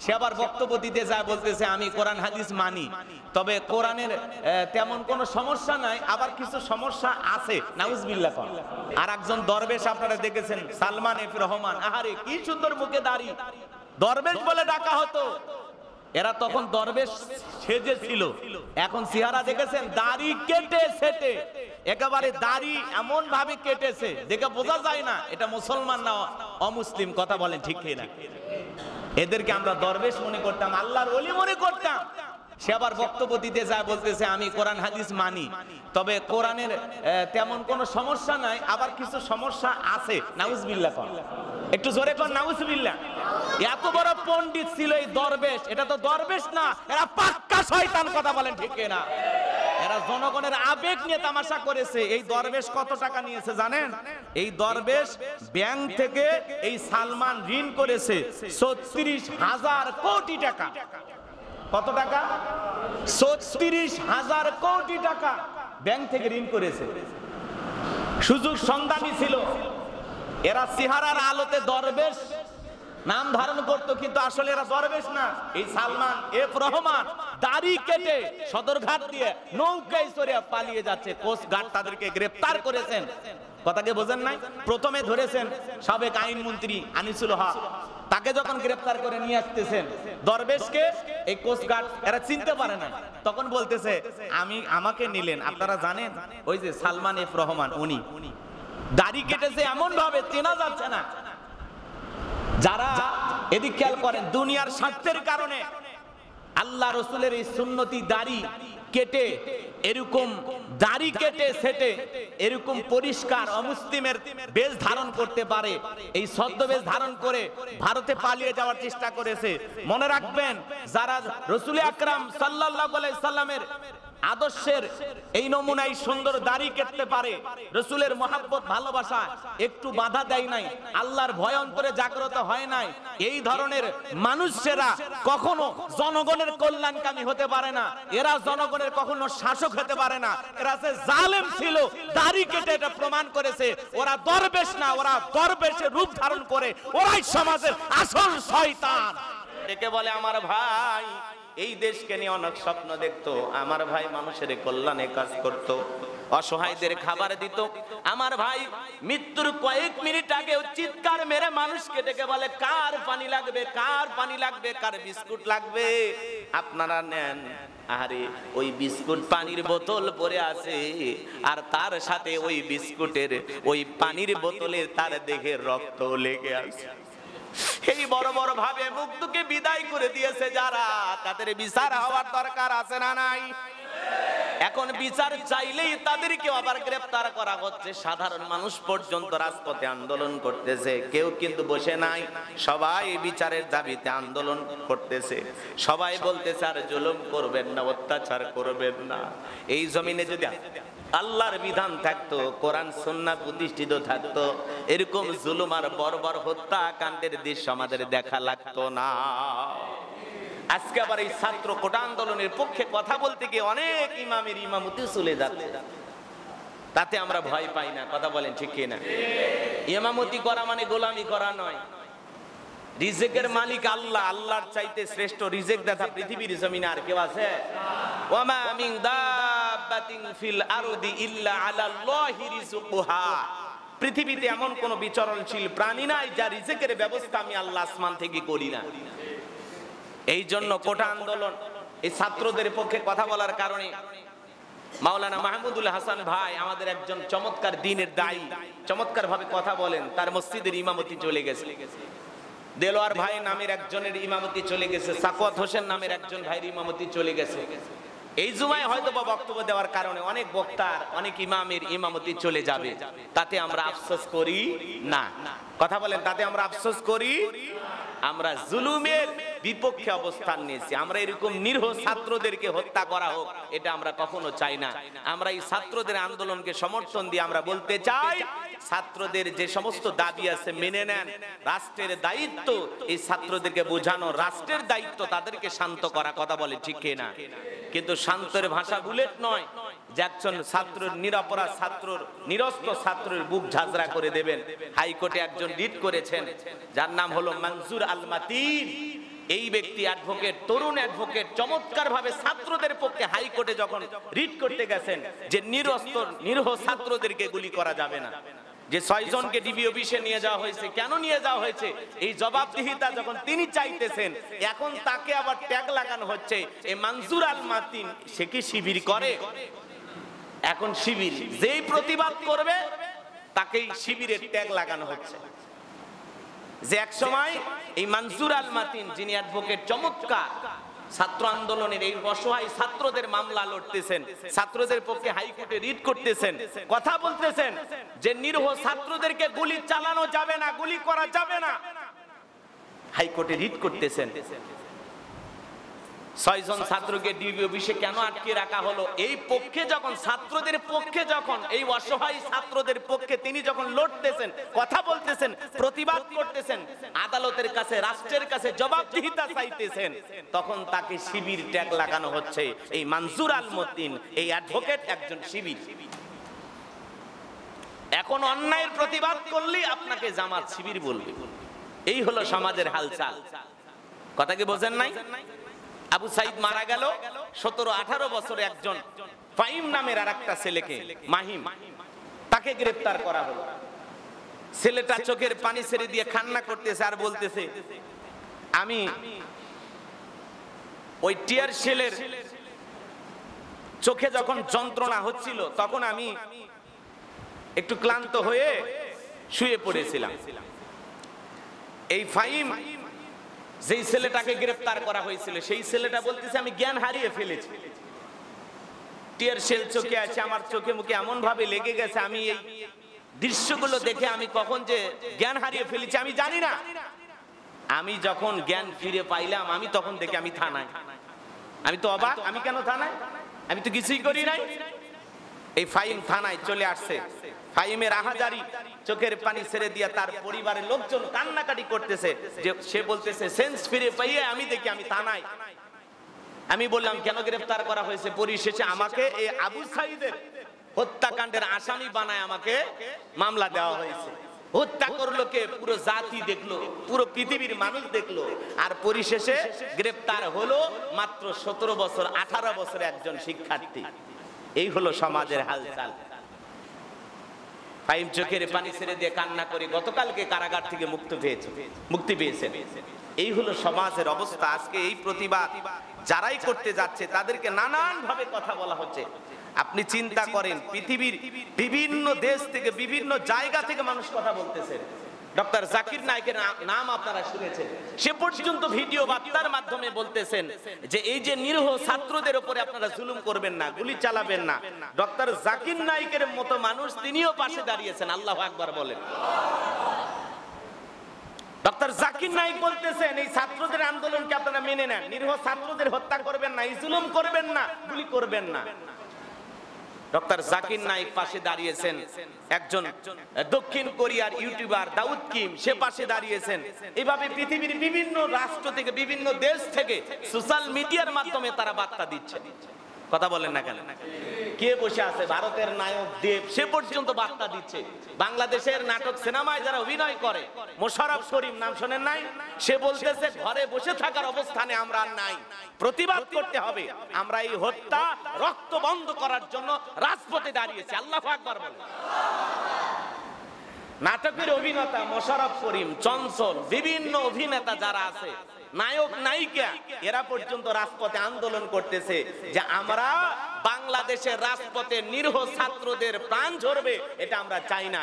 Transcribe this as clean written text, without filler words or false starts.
সে আবার বক্তব্য দিতে যায় বলতেছে আমি কোরআন হাদিস মানি, তবে কোরআনের তেমন কোনো সমস্যা নাই, আবার কিছু সমস্যা আছে। নাউজুবিল্লাহ। আর একজন দরবেশ আপনারা দেখেছেন, সালমান এফ রহমান, আহারে কি সুন্দর মুখে দাড়ি, দরবেশ বলে ডাকা হতো। এরা তখন দরবেশ সেজেছিল, এখন চেহারা দেখেছেন দাড়ি কেটে সেটে, একেবারে দাড়ি এমন ভাবে কেটেছে দেখে বোঝা যায় না এটা মুসলমান না অমুসলিম। কথা বলেন ঠিক কি না? এদেরকে আমরা দরবেশ মনে করতাম, আল্লাহর ওলি মনে করতাম। সে আবার বক্তব্য দিতে যায় বলতেছে আমি কোরআন হাদিস মানি, তবে কোরআনের তেমন কোনো সমস্যা নাই, আবার কিছু সমস্যা আছে। নাউজুবিল্লাহ। একটু জোরে কর নাউজুবিল্লাহ। এত বড় পণ্ডিত ছিল এই দরবেশ, এটা তো দরবেশ না, এরা পাক্কা শয়তান। কথা বলেন ঠিক না? এরা জনগণের আবেগ নিয়ে তামাশা করেছে। এই দরবেশ কত টাকা নিয়েছে জানেন? এই দরবেশ ব্যাংক থেকে এই সালমান ঋণ করেছে ৩৬,০০০ কোটি টাকা। কত টাকা? ৩৬,০০০ কোটি টাকা ব্যাংক থেকে ঋণ করেছে। সুযোগ সন্ধানী ছিল এরা, চেহারার আলোতে দরবেশ নাম ধারণ করতো, কিন্তু আসলে এরা দরবেশ না। এই সালমান এফ রহমান দাড়ি কেটে সদরঘাট দিয়ে নৌকায় চড়ে পালিয়ে যাচ্ছে। কোস্ট গার্ড তাদেরকে গ্রেফতার করেছেন। কথাকে বোঝেন নাই? প্রথমে ধরেছেন সাবেক আইনমন্ত্রী আনিসুল হক, তাকে যখন গ্রেফতার করে নিয়ে আসতেছেন, দরবেশকে এই কোস্ট গার্ড এরা চিনতে পারে না, তখন বলতেছে আমাকে নিলেন, আপনারা জানেন ওই যে সালমান এফ রহমান, উনি দাড়ি কেটেছে এমন ভাবে চেনা যাচ্ছে না। যারা এদিক খেয়াল করেন, দুনিয়ার স্বার্থের কারণে আল্লাহ রসুলের এই সুন্নতি দাড়ি কেটে, এরকম দাড়ি কেটে সেটে এরকম পরিষ্কার অমুসলিমের বেশ ধারণ করতে পারে, এই ছদ্মবেশ ধারণ করে ভারতে পালিয়ে যাওয়ার চেষ্টা করেছে। মনে রাখবেন, যারা রসুল আকরাম সাল্লাল্লাহু আলাইহি সাল্লামের আদর্শের এই নমুনায় সুন্দর দাড়ি কেটে পারে, রসুলের মহাব্বত ভালোবাসা একটু বাধা দেয় নাই, আল্লাহর ভয় অন্তরে জাগ্রত হয় নাই, এই ধরনের মানুষেরা কখনো জনগণের কল্যাণকামী হতে পারে না। এরা জনগণের কখনো শাসক হতে পারে না। এরা যে জালেম ছিল, দাড়ি কেটে এটা প্রমাণ করেছে। ওরা দরবেশ না, ওরা দরবেশের রূপ ধারণ করে, ওরাই সমাজের আসল শয়তান। একে বলে আমার ভাই এই দেশকে নিয়ে অনেক স্বপ্ন দেখতো, আমার ভাই মানুষের কল্যাণে কাজ করত, অসহায়দের খাবার দিত। আমার ভাই মৃত্যুর কয়েক মিনিট আগে চিৎকার মেরে মানুষকে ডেকে বলে কার পানি লাগবে, কার পানি লাগবে, কার বিস্কুট লাগবে, আপনারা নেন। আরে ওই বিস্কুট পানির বোতল পরে আছে, আর তার সাথে ওই বিস্কুটের ওই পানির বোতলে তার দেহে রক্ত লেগে আছে। এই বড় বড় ভাবে মুক্তকে বিদায় করে দিয়েছে যারা, তাদের বিচার হওয়ার দরকার আছে না নাই? এখন বিচার চাইলেই তাদেরকে আবার গ্রেফতার করা হচ্ছে। সাধারণ মানুষ পর্যন্ত রাজপথে আন্দোলন করতেছে, কেউ কিন্তু বসে নাই, সবাই বিচারের দাবিতে আন্দোলন করতেছে। সবাই বলতেছে আর জুলুম করবেন না, অত্যাচার করবেন না। এই জমিনে যদি আল্লাহর বিধান থাকতো, কোরআন সুন্নাহ প্রতিষ্ঠিত থাকতো, এরকম জুলুম আর বর্বর হত্যাকাণ্ডের দৃশ্য আমাদের দেখা লাগতো না। আজকে আবার এই ছাত্র কোটা আন্দোলনের পক্ষে কথা বলতে গিয়ে অনেক ইমামের ইমামতি চলে যাচ্ছে, তাতে আমরা ভয় পাই না। কথা বলেন ঠিক কি না? ইমামতি করা মানে গোলামি করা নয়। রিজেকের মালিক আল্লাহ, আল্লাহর চাইতে শ্রেষ্ঠ রিজেক দাতা পৃথিবীর জমিনে আর কেউ আছে? ওয়ামা মিন দাব্বাতিন ফিল আরদি ইল্লা আলাল্লাহি রিজকুহা। পৃথিবীতে এমন কোন বিচরণশীল প্রাণী নাই যার রিজেকের ব্যবস্থা আমি আল্লাহ আসমান থেকে করি না। এই জন্য কোটা আন্দোলন এই ছাত্রদের পক্ষে কথা বলার কারণে মাওলানা মাহমুদুল হাসান ভাই আমাদের একজন চমৎকার দ্বীনের দায়ী, চমৎকার ভাবে কথা বলেন, তার মসজিদের ইমামতি চলে গেছে। দেলোয়ার ভাই নামের একজনের ইমামতি চলে গেছে, সাকওয়াত হোসেন নামের একজন ভাইয়ের ইমামতি চলে গেছে। এই জুমায় হয়তো বা বক্তব্য দেওয়ার কারণে অনেক বক্তার, অনেক ইমামের ইমামতি চলে যাবে, তাতে আমরা আফসোস করি না। কথা বলেন, তাতে আমরা আফসোস করি? আমরা জুলুমের বিপক্ষে অবস্থান নিয়েছি। আমরা এরকম নিরীহ ছাত্রদেরকে হত্যা করা হোক, এটা আমরা কখনো চাই না। আমরা এই ছাত্রদের আন্দোলনকে সমর্থন দিয়ে আমরা বলতে চাই, ছাত্রদের যে সমস্ত দাবি আছে মেনে নেন। রাষ্ট্রের দায়িত্ব এই ছাত্রদেরকে বোঝানো, রাষ্ট্রের দায়িত্ব তাদেরকে শান্ত করা। কথা বলে ঠিক না? কিন্তু শান্তের ভাষা বুলেট নয়, যে একজন ছাত্রের নিরপরাধ ছাত্রর নিরস্ত ছাত্রের বুক ঝাঁঝরা করে দেবেন। হাইকোর্টে একজন রিট করেছেন যার নাম হলো মনজুর আল মাতিন। এই ব্যক্তি অ্যাডভোকেট, তরুণ অ্যাডভোকেট, চমৎকার ভাবে ছাত্রদের পক্ষে হাইকোর্টে যখন রিট করতে গেছেন যে নিরহ ছাত্রদেরকে গুলি করা যাবে না, যে 6 জনকে ডিবি অফিসে নিয়ে যাওয়া হয়েছে, কেন নিয়ে যাওয়া হয়েছে এই জবাবদিহিতা যখন তিনি চাইতেছেন, এখন তাকে আবার ট্যাগ লাগানো হচ্ছে এই মনজুর আল মাতিন সে কি শিবির করে? এখন শিবির যেই প্রতিবাদ করবে তাকেই শিবিরের ট্যাগ লাগানো হচ্ছে। যে এক সময় এই মনজুর আল মাতিন যিনি অ্যাডভোকেট, চমৎকার ছাত্র আন্দোলনের এই অসহায় ছাত্রদের মামলা লড়তেছেন, ছাত্রদের পক্ষে হাইকোর্টে রিট করতেছেন, কথা বলতেছেন যে নিরীহ ছাত্রদেরকে গুলি চালানো যাবে না, গুলি করা যাবে না, হাইকোর্টে রিট করতেছেন। 6 জন ছাত্রকে ডিবি অফিসে কেন আটকে রাখা হলো? এই পক্ষে যখন ছাত্রদের পক্ষে, যখন এই অসহায় ছাত্রদের পক্ষে তিনি যখন লড়তেছেন, কথা বলতেছেন, প্রতিবাদ করতেছেন, আদালতের কাছে, রাষ্ট্রের কাছে জবাবদিহিতা চাইতেছেন, তখন তাকে শিবির ট্যাগ লাগানো হচ্ছে। এই মনজুর আল মাতিন এই অ্যাডভোকেট একজন শিবির। এখন অন্যায়ের প্রতিবাদ করলে আপনাকে জামাত শিবির বলবে। এই হলো সমাজের হালচাল। কথা কি বোঝেন নাই? আবু সাইদ মারা গেল, 17-18 বছরে একজন ফাহিম নামের আরেকটা ছেলেকে, মাহিম, তাকে গ্রেফতার করা হলো। ছেলেটা চোখের পানি ছেড়ে দিয়ে কান্না করতেছে আর বলতেছে, আমি ওই টিয়ার শেলের চোখে যখন যন্ত্রণা হচ্ছিল তখন আমি একটু ক্লান্ত হয়ে শুয়ে পড়েছিলাম। এই ফাহিম যেই ছেলেটাকে গ্রেফতার করা হয়েছিল সেই ছেলেটা বলতেছে, আমি জ্ঞান হারিয়ে ফেলেছি, টিয়ার শেল চোখে আছে, আমার চোখে মুখে এমন ভাবে লেগে গেছে, আমি এই দৃশ্যগুলো দেখে আমি কখন যে জ্ঞান হারিয়ে ফেলেছি আমি জানি না। আমি যখন জ্ঞান ফিরে পাইলাম আমি তখন দেখি আমি থানায়। আমি তো অবাক, আমি কেন থানায়? আমি তো কিছুই করি নাই। এই ফাহিম থানায় চলে আসছে। ফাহিমের আহাজারি, চোখের পানি ছেড়ে দিয়ে তার পরিবারের লোকজন কান্নাকাটি করতেছে, যে সে বলতেছে সেন্স ফিরে পাইয়ে আমি দেখি আমি থানায়। আমি বললাম কেন গ্রেফতার করা হয়েছে? পরিশেষে আমাকে এই আবু সাইদের হত্যাকাণ্ডের আসামি বানায় আমাকে মামলা দেওয়া হয়েছে। হত্যা করলো কে? পুরো জাতি দেখলো, পুরো পৃথিবীর মানুষ দেখলো, আর পরিশেষে গ্রেফতার হলো মাত্র 17 বছর 18 বছর একজন শিক্ষার্থী। এই হলো সমাজের হালচাল। ফাহিম চোখের পানি ছেড়ে দিয়ে কান্না করে গতকালকে কারাগার থেকে মুক্তি পেয়েছেন। এই হলো সমাজের অবস্থা। আজকে এই প্রতিবাদ যারাই করতে যাচ্ছে তাদেরকে নানান ভাবে কথা বলা হচ্ছে। আপনি চিন্তা করেন, পৃথিবীর বিভিন্ন দেশ থেকে, বিভিন্ন জায়গা থেকে মানুষ কথা বলতেছেন। ডক্টর জাকির নায়েকের নাম আপনারা শুনেছেন, সে পর্যন্ত ভিডিও বার্তার মাধ্যমে বলতেছেন যে এই যে নিরীহ ছাত্রদের উপরে আপনারা জুলুম করবেন না, গুলি চালাবেন না। ডক্টর জাকির নায়েকের মতো মানুষ তিনিও পাশে দাঁড়িয়েছেন। আল্লাহু আকবার বলেন। ডক্টর জাকির নায়েক বলতেছেন এই ছাত্রদের আন্দোলনকে আপনারা মেনে নেন, নিরীহ ছাত্রদের হত্যা করবেন না, এই জুলুম করবেন না, গুলি করবেন না। ডক্টর জাকির নায়েক পাশে দাঁড়িয়েছেন। একজন দক্ষিণ কোরিয়ার ইউটিউবার দাউদ কিম, সে পাশে দাঁড়িয়েছেন। এইভাবে পৃথিবীর বিভিন্ন রাষ্ট্র থেকে, বিভিন্ন দেশ থেকে সোশ্যাল মিডিয়ার মাধ্যমে তারা বার্তা দিচ্ছে। কথা বলেন না কেন? কে বসে আছে? ভারতের নায়ক দেব, সে পর্যন্ত বার্তা দিচ্ছে। বাংলাদেশের নাটক সিনেমায় যারা অভিনয় করে, মোশাররফ করিম নাম শোনেন নাই? সে বলতেছে ঘরে বসে থাকার অবস্থানে আমরা নাই, প্রতিবাদ করতে হবে। আমরা এই হত্যা, রক্ত বন্ধ করার জন্য রাজপথে দাঁড়িয়েছি। আল্লাহু আকবার বলেন। নাটকের অভিনেতা মোশাররফ করিম, চঞ্চল, বিভিন্ন অভিনেতা যারা আছে, নায়ক নায়িকা, এরা পর্যন্ত রাজপথে আন্দোলন করতেছে যে আমরা বাংলাদেশের রাজপথে নিরীহ ছাত্রদের প্রাণ ঝরবে, এটা আমরা চাই না।